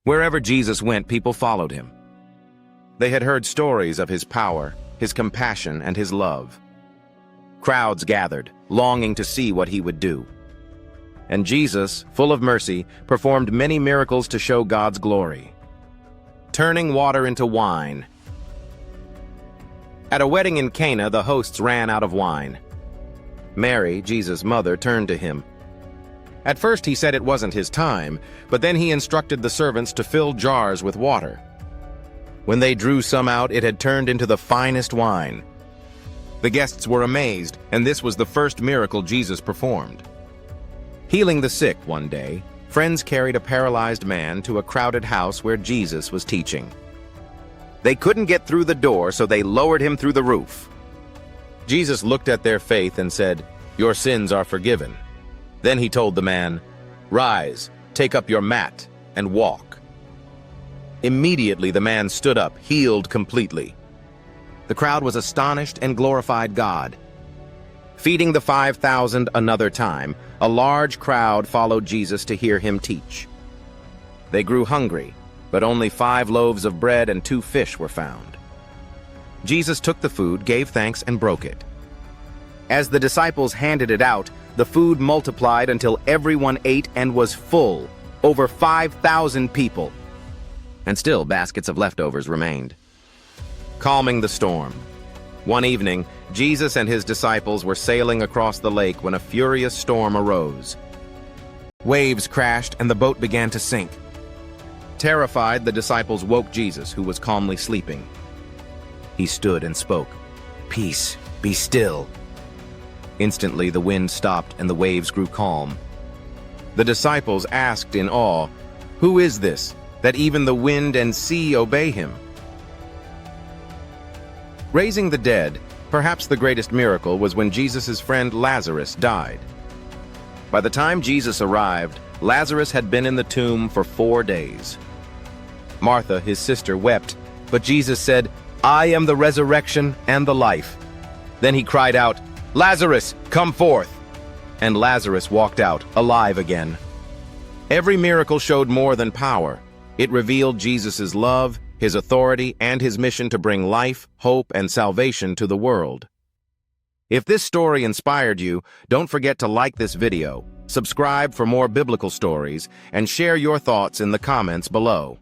Wherever Jesus went, people followed him. They had heard stories of his power, his compassion, and his love. Crowds gathered, longing to see what he would do. And Jesus, full of mercy, performed many miracles to show God's glory. Turning water into wine. At a wedding in Cana, the hosts ran out of wine. Mary, Jesus' mother, turned to him. At first he said it wasn't his time, but then he instructed the servants to fill jars with water. When they drew some out, it had turned into the finest wine. The guests were amazed, and this was the first miracle Jesus performed. Healing the sick one day, friends carried a paralyzed man to a crowded house where Jesus was teaching. They couldn't get through the door, so they lowered him through the roof. Jesus looked at their faith and said, "Your sins are forgiven." Then he told the man, "Rise, take up your mat, and walk." Immediately the man stood up, healed completely. The crowd was astonished and glorified God. Feeding the 5,000 another time, a large crowd followed Jesus to hear him teach. They grew hungry, but only 5 loaves of bread and 2 fish were found. Jesus took the food, gave thanks, and broke it. As the disciples handed it out, the food multiplied until everyone ate and was full, over 5,000 people. And still baskets of leftovers remained. Calming the storm. One evening, Jesus and his disciples were sailing across the lake when a furious storm arose. Waves crashed and the boat began to sink. Terrified, the disciples woke Jesus, who was calmly sleeping. He stood and spoke, "Peace, be still." Instantly, the wind stopped and the waves grew calm. The disciples asked in awe, "Who is this, that even the wind and sea obey him?" Raising the dead, perhaps the greatest miracle was when Jesus' friend Lazarus died. By the time Jesus arrived, Lazarus had been in the tomb for 4 days. Martha, his sister, wept, but Jesus said, "I am the resurrection and the life." Then he cried out, "Lazarus, come forth!" And Lazarus walked out, alive again. Every miracle showed more than power. It revealed Jesus' love, his authority, and his mission to bring life, hope, and salvation to the world. If this story inspired you, don't forget to like this video, subscribe for more biblical stories, and share your thoughts in the comments below.